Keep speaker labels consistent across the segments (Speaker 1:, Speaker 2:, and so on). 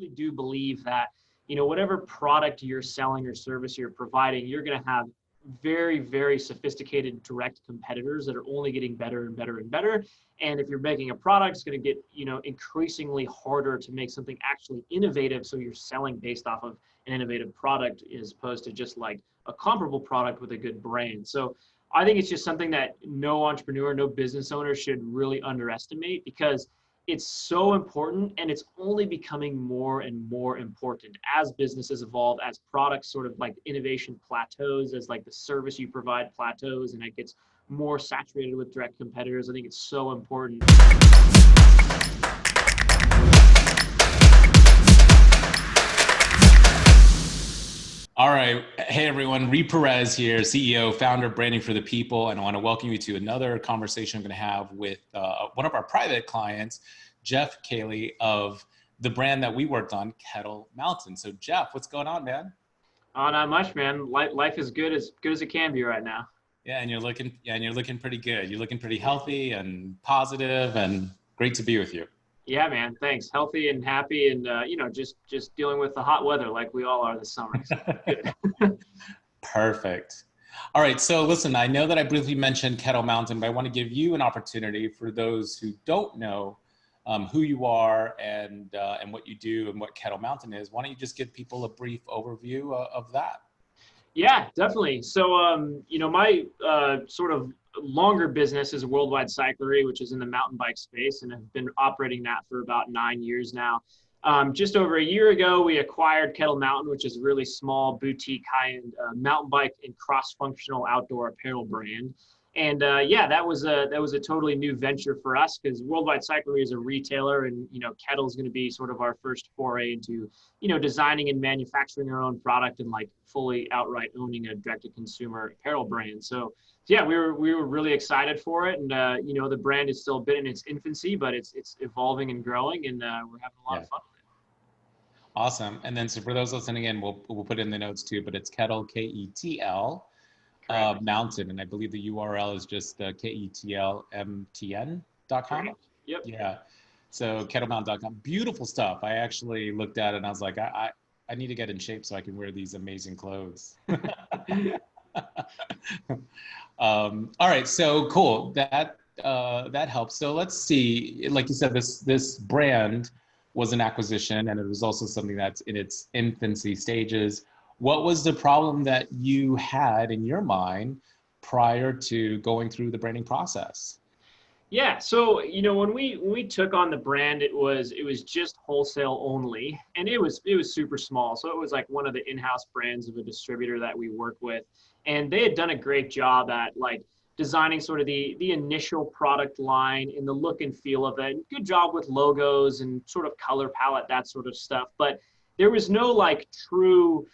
Speaker 1: really do believe that, whatever product you're selling or service you're providing, you're going to have very, very sophisticated direct competitors that are only getting better and better and better. And if you're making a product, it's going to get, increasingly harder to make something actually innovative. So you're selling based off of an innovative product as opposed to just like a comparable product with a good brand. So I think it's just something that no entrepreneur, no business owner should really underestimate, because it's so important, and it's only becoming more and more important as businesses evolve, as products sort of like innovation plateaus, as like the service you provide plateaus, and it gets more saturated with direct competitors. I think it's so important.
Speaker 2: All right. Hey, everyone. Reed Perez here, CEO, founder of Branding for the People. And I want to welcome you to another conversation I'm going to have with one of our private clients, Jeff Cayley, of the brand that we worked on, KETL Mountain. So, Jeff, what's going on, man?
Speaker 1: Oh, not much, man. Life is good as it can be right now.
Speaker 2: Yeah, and you're looking pretty good. You're looking pretty healthy and positive, and great to be with you.
Speaker 1: Yeah, man. Thanks. Healthy and happy, and just dealing with the hot weather like we all are this summer. So good.
Speaker 2: Perfect. All right. So listen, I know that I briefly mentioned KETL Mountain, but I want to give you an opportunity for those who don't know who you are and what you do and what KETL Mountain is. Why don't you just give people a brief overview of that?
Speaker 1: Yeah, definitely. So, my sort of longer business is a Worldwide Cyclery, which is in the mountain bike space, and I've been operating that for about 9 years now. Just over a year ago, we acquired KETL Mountain, which is a really small boutique high-end mountain bike and cross-functional outdoor apparel brand. And that was a totally new venture for us, because Worldwide Cyclery is a retailer, and KETL is going to be sort of our first foray into designing and manufacturing our own product and like fully outright owning a direct-to-consumer apparel brand. So yeah, we were really excited for it, and the brand is still a bit in its infancy, but it's evolving and growing, and we're having a lot of fun with it.
Speaker 2: Awesome. And then so for those listening in, we'll put it in the notes too, but it's KETL, KETL. Mountain, and I believe the URL is just ketlmtn.com.
Speaker 1: Yep.
Speaker 2: Yeah. So ketlmountain.com. Beautiful stuff. I actually looked at it and I was like, I need to get in shape so I can wear these amazing clothes. All right. So cool. That helps. So let's see. Like you said, this brand was an acquisition, and it was also something that's in its infancy stages. What was the problem that you had in your mind prior to going through the branding process?
Speaker 1: Yeah, so when we took on the brand, it was just wholesale only, and it was super small. So it was like one of the in-house brands of a distributor that we work with, and they had done a great job at like designing sort of the initial product line and the look and feel of it. Good job with logos and sort of color palette, that sort of stuff. But there was no like true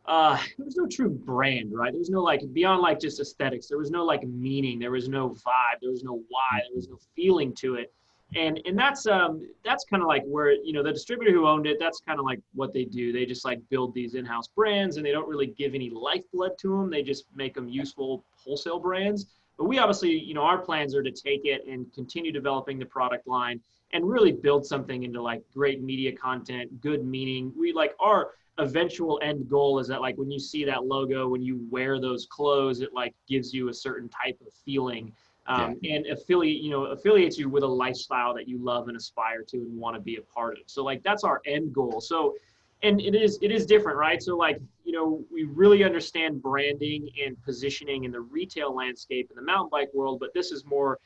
Speaker 1: there was no true brand, right? There was no like beyond like just aesthetics. There was no like meaning. There was no vibe. There was no why. There was no feeling to it. And that's kind of like where, the distributor who owned it, that's kind of like what they do. They just like build these in-house brands, and they don't really give any lifeblood to them. They just make them useful wholesale brands. But we obviously, our plans are to take it and continue developing the product line and really build something into like great media content, good meaning. We like our eventual end goal is that like when you see that logo, when you wear those clothes, it like gives you a certain type of feeling, and affiliates you with a lifestyle that you love and aspire to and want to be a part of. So like that's our end goal. So, and it is different, right? So like, we really understand branding and positioning in the retail landscape in the mountain bike world, but this is more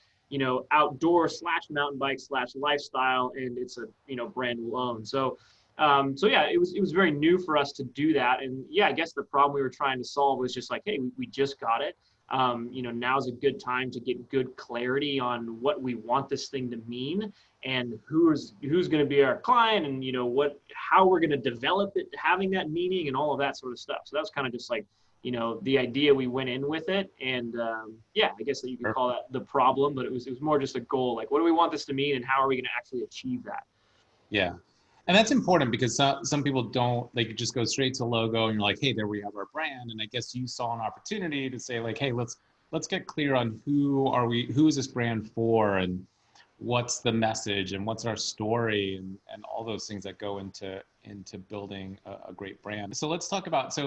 Speaker 1: outdoor / mountain bike / lifestyle, and it's a brand we'll own. So yeah, it was very new for us to do that. And yeah, I guess the problem we were trying to solve was just like, hey, we just got it. Now's a good time to get good clarity on what we want this thing to mean, and who's going to be our client, and how we're going to develop it, having that meaning and all of that sort of stuff. So that was kind of just like, the idea we went in with it. And yeah, I guess that you could call that the problem, but it was more just a goal. Like, what do we want this to mean, and how are we going to actually achieve that?
Speaker 2: Yeah. And that's important, because some people don't, they could just go straight to logo and you're like, hey, there we have our brand. And I guess you saw an opportunity to say like, hey, let's get clear on who is this brand for, and what's the message and what's our story and all those things that go into building a great brand. So let's talk about,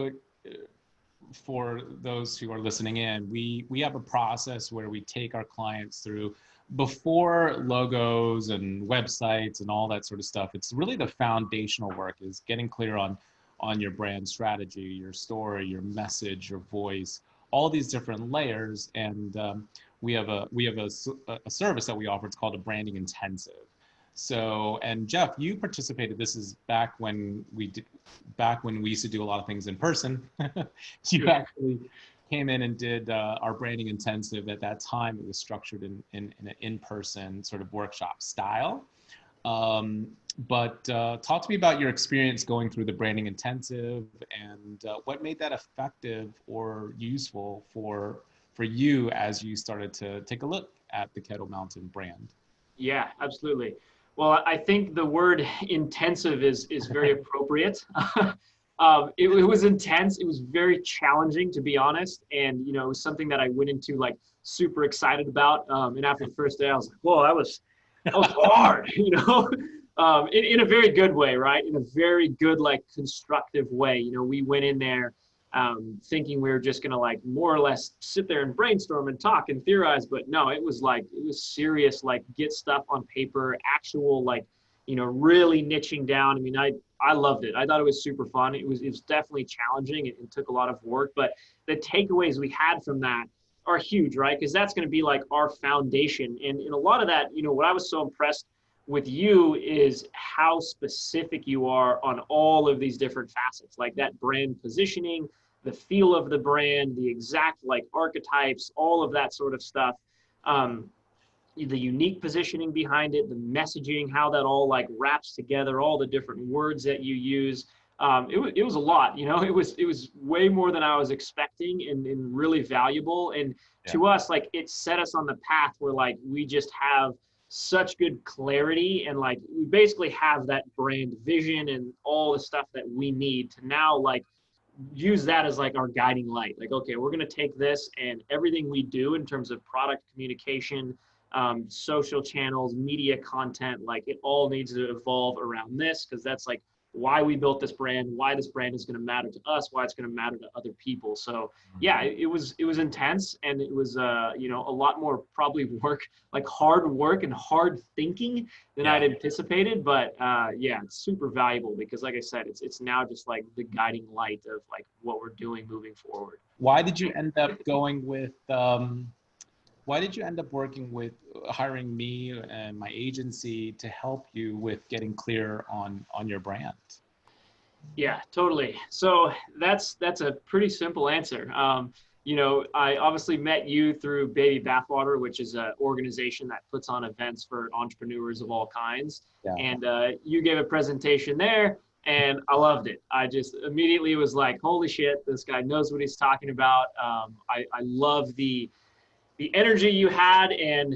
Speaker 2: for those who are listening in, we have a process where we take our clients through before logos and websites and all that sort of stuff. It's really the foundational work is getting clear on your brand strategy, your story, your message, your voice, all these different layers. And we have a service that we offer. It's called a branding intensive. So, and Jeff, you participated. This is back when we used to do a lot of things in person. You actually came in and did our branding intensive. At that time, it was structured in an in-person sort of workshop style. But talk to me about your experience going through the branding intensive and what made that effective or useful for you as you started to take a look at the Kettle Mountain brand.
Speaker 1: Yeah, absolutely. Well, I think the word intensive is very appropriate. It was intense. It was very challenging, to be honest. And, it was something that I went into like super excited about. And after the first day, I was like, whoa, that was hard, in a very good way, right? In a very good, like constructive way. We went in there thinking we were just going to like more or less sit there and brainstorm and talk and theorize. But no, it was serious, like get stuff on paper, actual, like, really niching down. I mean, I loved it. I thought it was super fun. It was definitely challenging. It took a lot of work, but the takeaways we had from that are huge, right? Because that's going to be like our foundation. And in a lot of that, what I was so impressed with you is how specific you are on all of these different facets, like that brand positioning, the feel of the brand, the exact like archetypes, all of that sort of stuff. The unique positioning behind it, the messaging, how that all like wraps together, all the different words that you use. It was a lot, it was way more than I was expecting and really valuable. And to us, like it set us on the path where like we just have such good clarity and like we basically have that brand vision and all the stuff that we need to now like use that as like our guiding light. Like, okay, we're going to take this and everything we do in terms of product communication, social channels, media content, like it all needs to evolve around this because that's like why we built this brand, why this brand is going to matter to us, why it's going to matter to other people. So yeah, it was intense and it was, a lot more probably work, like hard work and hard thinking than I'd anticipated. But it's super valuable because like I said, it's now just like the guiding light of like what we're doing moving forward.
Speaker 2: Why did you end up going with, why did you end up working with hiring me and my agency to help you with getting clear on your brand?
Speaker 1: Yeah, totally. So that's a pretty simple answer. I obviously met you through Baby Bathwater, which is an organization that puts on events for entrepreneurs of all kinds. Yeah. And you gave a presentation there and I loved it. I just immediately was like, holy shit, this guy knows what he's talking about. I love the energy you had and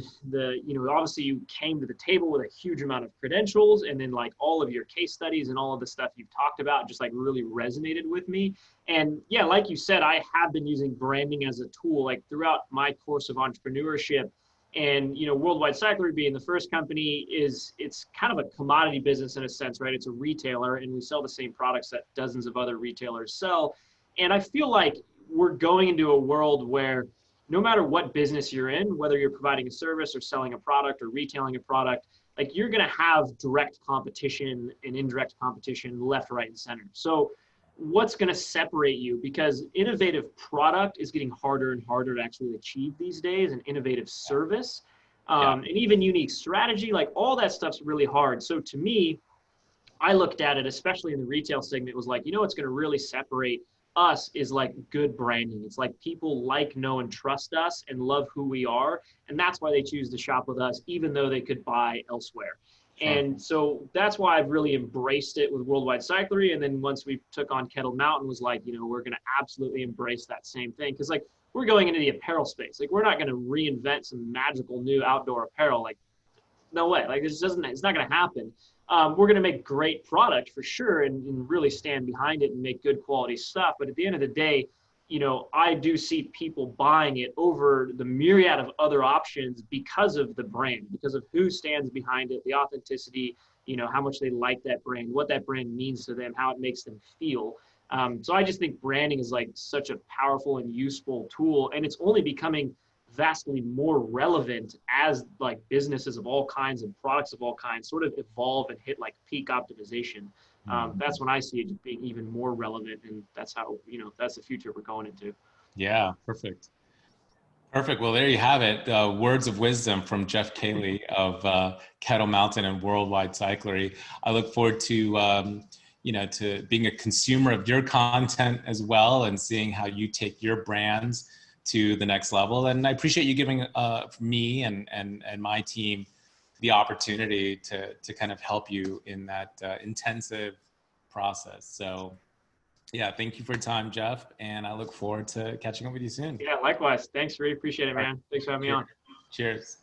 Speaker 1: obviously you came to the table with a huge amount of credentials and then like all of your case studies and all of the stuff you've talked about just like really resonated with me. And yeah, like you said, I have been using branding as a tool like throughout my course of entrepreneurship. And, Worldwide Cyclery being the first company it's kind of a commodity business in a sense, right? It's a retailer and we sell the same products that dozens of other retailers sell. And I feel like we're going into a world where no matter what business you're in, whether you're providing a service or selling a product or retailing a product, like you're going to have direct competition and indirect competition left, right, and center. So what's going to separate you? Because innovative product is getting harder and harder to actually achieve these days, and innovative service, and even unique strategy, like all that stuff's really hard. So to me, I looked at it, especially in the retail segment, was like, what's going to really separate us is like good branding. It's like people like, know, and trust us and love who we are. And that's why they choose to shop with us, even though they could buy elsewhere. Sure. And so that's why I've really embraced it with Worldwide Cyclery. And then once we took on Kettle Mountain was like, we're going to absolutely embrace that same thing. Cause like we're going into the apparel space. Like we're not going to reinvent some magical new outdoor apparel. Like no way. Like it's not going to happen. We're going to make great product for sure and really stand behind it and make good quality stuff. But at the end of the day, I do see people buying it over the myriad of other options because of the brand, because of who stands behind it, the authenticity, how much they like that brand, what that brand means to them, how it makes them feel. So I just think branding is like such a powerful and useful tool, and it's only becoming vastly more relevant as like businesses of all kinds and products of all kinds sort of evolve and hit like peak optimization. That's when I see it being even more relevant, and that's how that's the future we're going into.
Speaker 2: Yeah, perfect. Perfect. Well, there you have it. Words of wisdom from Jeff Cayley of Kettle Mountain and Worldwide Cyclery. I look forward to to being a consumer of your content as well, and seeing how you take your brands to the next level. And I appreciate you giving me and my team the opportunity to kind of help you in that intensive process. So yeah, thank you for your time, Jeff, and I look forward to catching up with you soon.
Speaker 1: Yeah, likewise. Thanks. Really appreciate it,
Speaker 2: All right.
Speaker 1: man. Thanks for having me
Speaker 2: Cheers.
Speaker 1: on.
Speaker 2: Cheers.